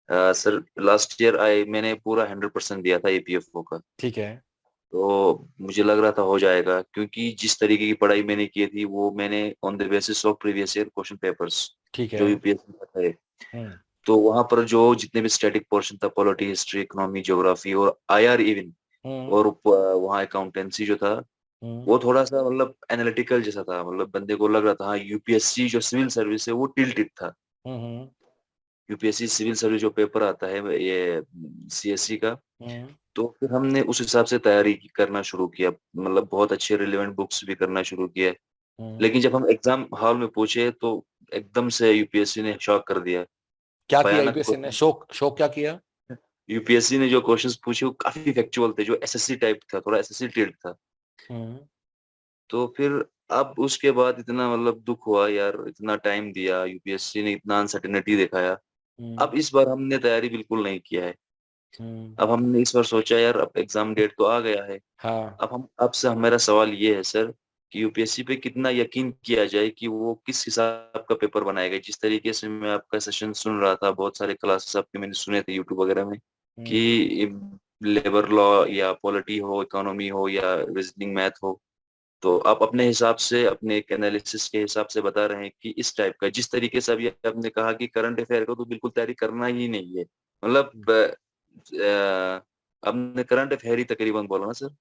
Sir last year I मैंने पूरा 100% दिया था ईपीएफओ का। ठीक है। तो मुझे लग रहा था हो जाएगा, क्योंकि जिस तरीके की पढ़ाई मैंने की थी वो मैंने on the basis of previous year question papers ठीक है। जो यूपीएससी में थे। हम्म। तो वहां पर जो जितने भी स्टैटिक पोर्शन था, पॉलिटी, हिस्ट्री, इकोनॉमी, ज्योग्राफी और आईआर इवन, हम्म। और वहाँ अकाउंटेंसी जो था हम्म। वो थोड़ा सा मतलब एनालिटिकल जैसा था। मतलब बंदे को लग रहा था हाँ यूपीएससी जो सिविल सर्विस है वो टिल्टेड था। हम्म। यूपीएससी सिविल सर्विस जो पेपर आता है ये सीएससी का। हम्म। तो फिर हमने उस हिसाब से तैयारी करना शुरू किया, मतलब बहुत अच्छे रिलेवेंट बुक्स भी करना शुरू किया। हम्म। लेकिन जब हम एग्जाम हॉल में पूछे तो एकदम से यूपीएससी ने शॉक कर दिया। क्या किया भयानक यूपीएससी ने? क्वेश्चन। शोक शोक क्या किया? यूपीएससी ने जो क्वेश्चंस पूछे वो काफी फैक्चुअल थे, जो एसएससी टाइप था, थोड़ा एसएससी टिल्ड था। हम्म। तो फिर अब उसके बाद इतना मतलब दुख हुआ यार, इतना टाइम दिया, यूपीएससी ने इतना अनसर्टेनिटी दिखाया। हम्म। अब इस बार हमने तैयारी बिल्कुल नहीं किया है। हम्म। अब हमने इस बार सोचा यार अब एग्जाम डेट तो आ गया है। हाँ। अब से हमारा सवाल ये है सर कि यूपीएससी पे कितना यकीन किया जाए कि वो किस हिसाब का पेपर बनाएगा। जिस तरीके से मैं आपका सेशन सुन रहा था, बहुत सारे क्लासेस आपके मैंने सुने थे यूट्यूब वगैरह में, हम्म। कि लेबर लॉ या पॉलिटी हो, इकोनॉमी हो या रीजनिंग मैथ हो, तो आप अपने हिसाब से, अपने एक एनालिसिस के हिसाब से बता रहे हैं कि इस टाइप का, जिस तरीके से अभी आपने कहा कि करंट अफेयर को तो बिल्कुल तैयारी करना ही नहीं है। मतलब आपने करंट अफेयर ही तकरीबन बोला ना सर।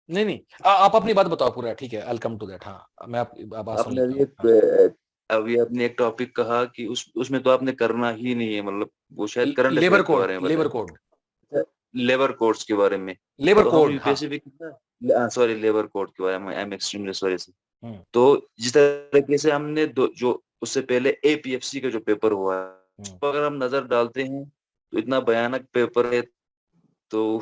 नहीं नहीं, आप अपनी बात बताओ पूरा। ठीक है, आई कम टू दैट। हाँ, मैं आपकी बात सुन आपने लेता अभी हूँ। हाँ। अभी आपने एक टॉपिक कहा कि उसमें तो आपने करना ही नहीं है, मतलब वो शायद करंट लेबर अफेयर के कोड, बारे में लेबर बताया, कोड, लेबर कोड्स के बारे में। लेबर तो हम कोड। हाँ। यूपीएससी भी कितना, सॉरी, लेबर कोड के बारे में, I am extremely sorry sir. Hmm. तो जिस तरीके से हमने जो उससे पहले एपीएफसी का जो पेपर हुआ है, उस हम्म। पर अगर हम नजर डालते हैं तो इतना भयानक पेपर है। तो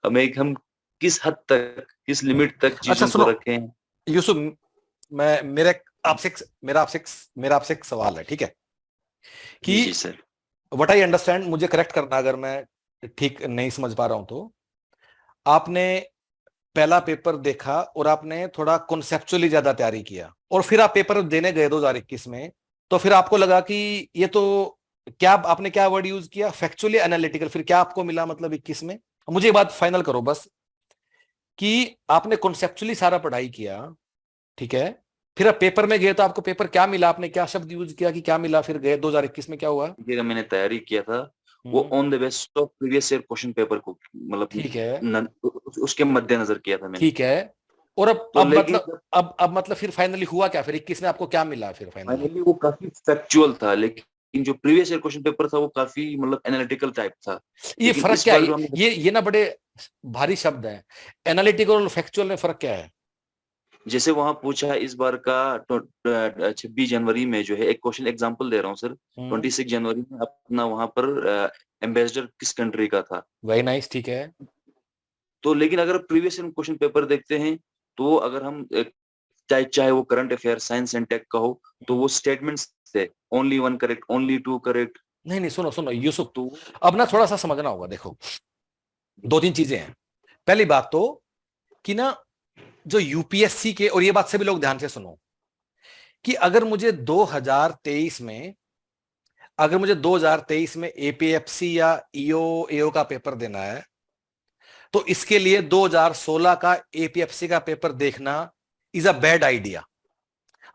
हम किस हद तक, किस लिमिट तक अच्छा चीजों को सुनो रखें। यूसुफ, मैं मेरा आपसे मेरा आपसे मेरा आपसे एक सवाल है, ठीक है? जी जी कि सर। व्हाट आई अंडरस्टैंड, मुझे करेक्ट करना अगर मैं ठीक नहीं समझ पा रहा हूं तो। आपने पहला पेपर देखा और आपने थोड़ा कॉन्सेप्चुअली ज्यादा तैयारी किया, और फिर आप पेपर देने गए 2021 में, तो फिर आपको लगा कि ये तो, क्या आपने क्या वर्ड यूज किया, फैक्चुअली एनालिटिकल, फिर क्या आपको मिला मतलब 21 में? मुझे ये बात फाइनल करो बस, कि आपने कॉन्सेप्चुअली सारा पढ़ाई किया, ठीक है, फिर आप पेपर में गए तो आपको पेपर क्या मिला, आपने क्या शब्द यूज किया कि क्या मिला, फिर गए 2021 में क्या हुआ? जो मैंने तैयारी किया था वो hmm. On the basis of previous year question paper को, मतलब ठीक है। उसके मद्देनजर किया था मैंने। ठीक है। और तो अब लेकिन मतलब, अब मतलब फिर फाइनली हुआ क्या, फिर 21 में आपको क्या मिला फिर फाइनली? फाइनली वो काफी फैक्चुअल था, लेकिन जो प्रीवियस ईयर क्वेश्चन पेपर था वो काफी मतलब एनालिटिकल टाइप था। ये लेकिन फर्क इस क्या बार है? जो हमने, ये ना बड़े भारी शब्द हैं, एनालिटिकल और फैक्चुअल में फर्क क्या है? जैसे वहां पूछा है इस बार का 26 जनवरी में जो है, एक क्वेश्चन एग्जांपल दे रहा हूँ सर। हम्म। 26 जनवरी में अपना वहां पर एम्बेसडर किस कंट्री का था। Very nice. ठीक है। तो लेकिन अगर प्रीवियस क्वेश्चन पेपर देखते हैं, तो अगर हम चाहे चाहे वो current affair, science and tech का हो, तो वो स्टेटमेंट्स थे, only one correct, only two correct. नहीं नहीं, सुनो सुनो यूसुफ, तो अब ना थोड़ा सा समझना होगा। देखो, दो तीन चीजें हैं। पहली बात तो, कि ना, जो यूपीएससी के, और ये बात सभी लोग ध्यान से सुनो, कि अगर मुझे 2023 में एपीएफसी या ईओ एओ का पेपर देना है, तो इसके लिए 2016 का एपीएफसी का पेपर देखना इज अ बैड आइडिया।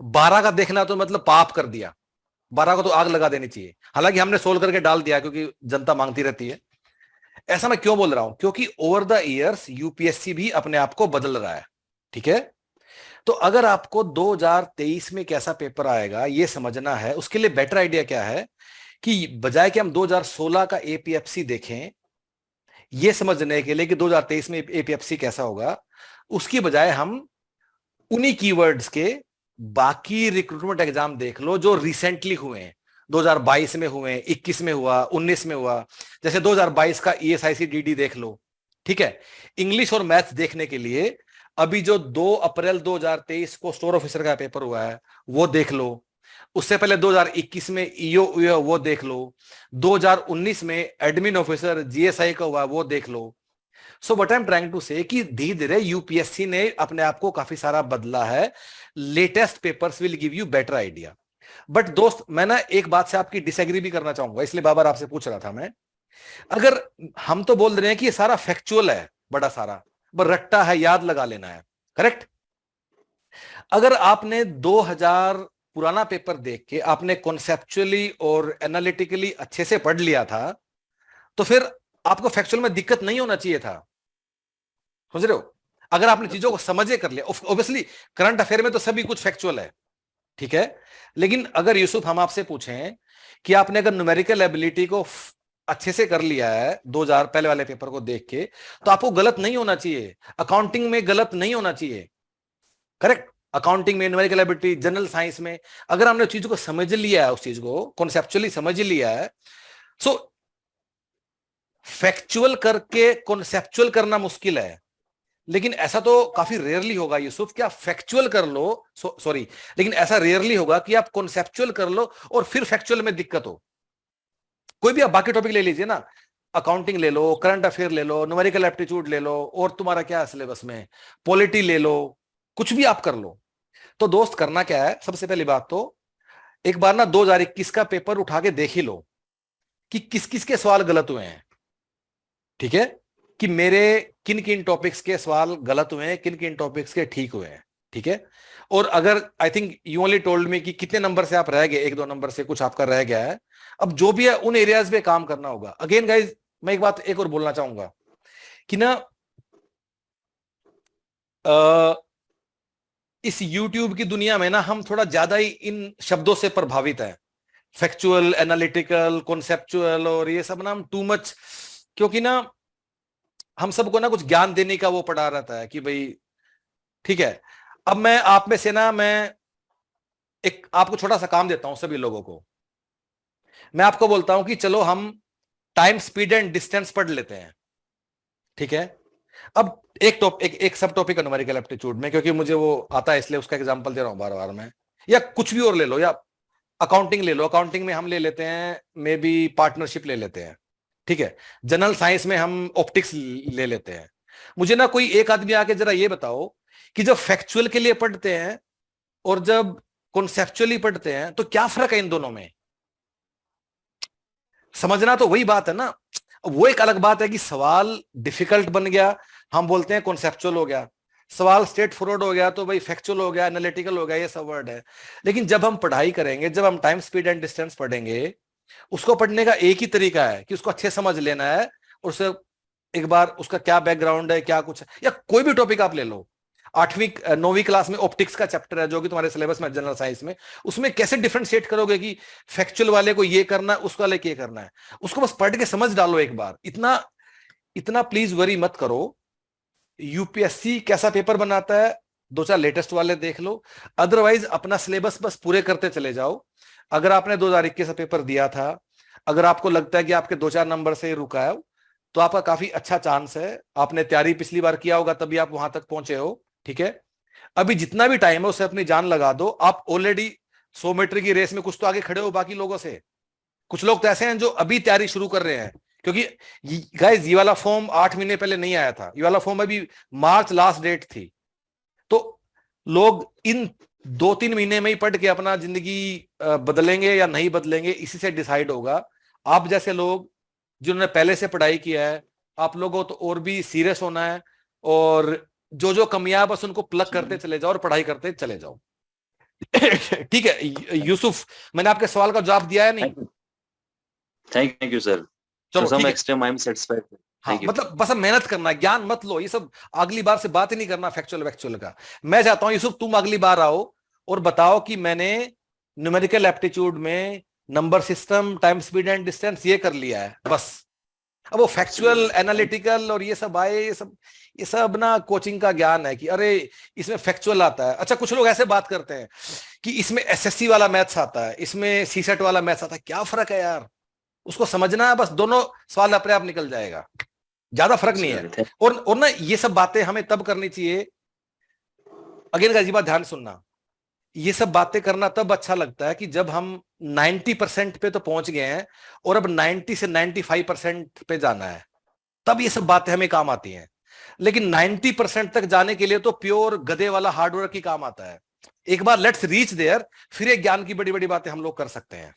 12 का देखना तो मतलब पाप कर दिया, 12 को तो आग लगा देनी चाहिए। हालांकि हमने सोल्व करके डाल दिया क्योंकि जनता मांगती रहती है। ऐसा मैं क्यों बोल रहा हूं? क्योंकि ओवर द ईयर्स यूपीएससी भी अपने आप को बदल रहा है, ठीक है? तो अगर आपको 2023 में कैसा पेपर आएगा ये समझना है, उसके लिए बेटर आइडिया क्या है, कि बजाय कि हम 2016 का एपीएफसी देखें ये समझने के लिए कि 2023 में एपीएफसी कैसा होगा, उसकी बजाय हम उन्हीं कीवर्ड्स के बाकी रिक्रूटमेंट एग्जाम देख लो जो रिसेंटली हुए हैं। 2022 में हुए, 21 में हुआ, 19 में हुआ। जैसे 2022 का ईएसआईसी डीडी देख लो, ठीक है? इंग्लिश और मैथ्स देखने के लिए अभी जो 2 अप्रैल 2023 को स्टोर ऑफिसर का पेपर हुआ है वो देख लो। उससे पहले 2021 में ईओ वो देख लो। 2019 में एडमिन ऑफिसर जीएसआई का हुआ वो देख लो। So what I am trying to say, कि धीरे धीरे यूपीएससी ने अपने आप को काफी सारा बदला है। Latest papers will give you better idea. But दोस्त, मैं ना एक बात से आपकी डिसएग्री भी करना चाहूंगा, इसलिए बाबर आपसे पूछ रहा था मैं। अगर हम तो बोल रहे हैं कि ये सारा फैक्चुअल है, बड़ा सारा बस रट्टा है, याद लगा लेना है, करेक्ट। अगर आपने 2000 पुराना पेपर देख के आपने कॉन्सेप्चुअली और एनालिटिकली अच्छे से पढ़ लिया था, तो फिर आपको फैक्चुअल में दिक्कत नहीं होना चाहिए था, समझ रहे हो? अगर आपने चीजों को समझे कर लिया, ऑब्वियसली करंट अफेयर में तो सभी कुछ फैक्चुअल है, ठीक है। लेकिन अगर यूसुफ हम आपसे पूछें कि आपने अगर न्यूमेरिकल एबिलिटी को अच्छे से कर लिया है 2000 पहले वाले पेपर को देख के, तो आपको गलत नहीं होना चाहिए, अकाउंटिंग में गलत नहीं होना चाहिए, करेक्ट। अकाउंटिंग में, न्यूमेरिकल एबिलिटी, जनरल साइंस में अगर हमने चीजों को समझ लिया है, उस चीज को कॉन्सेप्चुअली समझ लिया है, सो फैक्चुअल करके कॉन्सेप्चुअल करना मुश्किल है। लेकिन ऐसा तो काफी रेयरली होगा यूसुफ कि आप फैक्चुअल कर लो, सॉरी, लेकिन ऐसा रेयरली होगा कि आप कॉन्सेप्चुअल कर लो और फिर फैक्चुअल में दिक्कत हो। कोई भी आप बाकी टॉपिक ले लीजिए ना, अकाउंटिंग ले लो, करंट अफेयर ले लो, न्यूमेरिकल एप्टीट्यूड ले लो, और तुम्हारा क्या है सिलेबस में, पॉलिटी ले लो, कुछ भी आप कर लो। तो दोस्त करना क्या है, सबसे पहली बात तो एक बार ना 2021 का पेपर उठा के देख ही लो कि किस किस के सवाल गलत हुए हैं, ठीक है, कि मेरे किन किन टॉपिक्स के सवाल गलत हुए हैं, किन किन टॉपिक्स के ठीक हुए हैं, ठीक है। और अगर I think you only told me कि कितने नंबर से आप रह गए, 1-2 नंबर से कुछ आपका रह गया है, अब जो भी है उन एरियाज पे काम करना होगा। अगेन गाइज, मैं एक बात एक और बोलना चाहूंगा कि ना इस यूट्यूब की दुनिया में ना हम थोड़ा ज्यादा ही इन शब्दों से प्रभावित हैं, फैक्चुअल, एनालिटिकल, कॉन्सेप्चुअल, और ये सब ना हम टू मच, क्योंकि ना हम सबको ना कुछ ज्ञान देने का वो पड़ा रहता है कि भाई ठीक है। अब मैं आप में से ना, मैं एक आपको छोटा सा काम देता हूं, सभी लोगों को मैं आपको बोलता हूं कि चलो हम टाइम, स्पीड एंड डिस्टेंस पढ़ लेते हैं, ठीक है। अब एक सब टॉपिक है न्यूमेरिकल एप्टीट्यूड में, क्योंकि मुझे वो आता है इसलिए उसका एग्जांपल दे रहा हूं बार बार मैं, या कुछ भी और ले लो, या अकाउंटिंग ले लो, अकाउंटिंग में हम ले लेते हैं मे बी पार्टनरशिप ले लेते हैं, ठीक है। जनरल साइंस में हम ऑप्टिक्स ले लेते हैं। मुझे ना कोई एक आदमी आके जरा ये बताओ कि जब फैक्चुअल के लिए पढ़ते हैं और जब कॉन्सेप्चुअली पढ़ते हैं तो क्या फर्क है इन दोनों में? समझना तो वही बात है ना। वो एक अलग बात है कि सवाल डिफिकल्ट बन गया, हम बोलते हैं कॉन्सेप्चुअल हो गया, सवाल स्ट्रेट फॉरवर्ड हो गया तो भाई फैक्चुअल हो गया, एनालिटिकल हो गया, ये सब वर्ड है। लेकिन जब हम पढ़ाई करेंगे, जब हम टाइम, स्पीड एंड डिस्टेंस पढ़ेंगे, उसको पढ़ने का एक ही तरीका है कि उसको अच्छे समझ लेना है, और उसे एक बार उसका क्या बैकग्राउंड है, क्या कुछ है, या कोई भी टॉपिक आप ले लो, 8वीं 9वीं क्लास में ऑप्टिक्स का चैप्टर है जो कि तुम्हारे सिलेबस में जनरल साइंस में, उसमें कैसे डिफरेंशिएट करोगे कि फैक्चुअल वाले को ये करना है, उस वाले को ये करना है, उसको बस पढ़ के समझ डालो एक बार। इतना इतना प्लीज वरी मत करो। यूपीएससी कैसा पेपर बनाता है, 2-4 लेटेस्ट वाले देख लो, अदरवाइज अपना सिलेबस बस पूरे करते चले जाओ। अगर आपने 2021 का पेपर दिया था, अगर आपको लगता है कि आपके 2-4 नंबर से रुका है, तो आपका काफी अच्छा चांस है, आपने तैयारी पिछली बार किया होगा तभी आप वहां तक पहुंचे हो, ठीक है। अभी जितना भी टाइम है उससे अपनी जान लगा दो। आप ऑलरेडी 100 मीटर की रेस में कुछ तो आगे खड़े हो बाकी लोगों से। कुछ लोग तो ऐसे हैं जो अभी तैयारी शुरू कर रहे हैं, क्योंकि गाइस ये वाला फॉर्म 8 महीने पहले नहीं आया था, ये वाला फॉर्म अभी मार्च लास्ट डेट थी। तो लोग इन 2-3 महीने में ही पढ़ के अपना जिंदगी बदलेंगे या नहीं बदलेंगे, इसी से डिसाइड होगा। आप जैसे लोग जिन्होंने पहले से पढ़ाई किया है, आप लोगों तो और भी सीरियस होना है, और जो जो कमियां बस उनको प्लग करते चले जाओ और पढ़ाई करते चले जाओ। ठीक है यूसुफ, मैंने आपके सवाल का जवाब दिया है नहीं? थैंक यू सर, चलो सम ठीक है। Extent I am satisfied. हाँ, थैंक यू। मतलब बस अब मेहनत करना है, ज्ञान मत लो, ये सब अगली बार से बात ही नहीं करना फैक्चुअल वैक्चुअल का। मैं चाहता हूं यूसुफ तुम अगली बार आओ और बताओ कि मैंने न्यूमेरिकल एप्टीट्यूड में number system, time, speed and distance ये कर लिया है बस। अब वो फैक्चुअल, एनालिटिकल और ये सब आए, ये सब ना कोचिंग का ज्ञान है कि अरे इसमें फैक्चुअल आता है। अच्छा, कुछ लोग ऐसे बात करते हैं कि इसमें एसएससी वाला मैथ्स आता है, इसमें सीसेट वाला मैथ्स आता है। क्या फर्क है यार, उसको समझना है बस, दोनों सवाल अपने आप निकल जाएगा, ज्यादा फर्क नहीं है। और ना ये सब बातें हमें तब करनी चाहिए, अगेन गाजी बात ध्यान सुनना, ये सब बातें करना तब अच्छा लगता है कि जब हम 90% पे तो पहुंच गए हैं और अब 90 से 95% पे जाना है, तब ये सब बातें हमें काम आती हैं। लेकिन 90% तक जाने के लिए तो प्योर गधे वाला हार्डवर्क ही काम आता है। एक बार लेट्स रीच देयर, फिर एक ज्ञान की बड़ी बड़ी बातें हम लोग कर सकते हैं।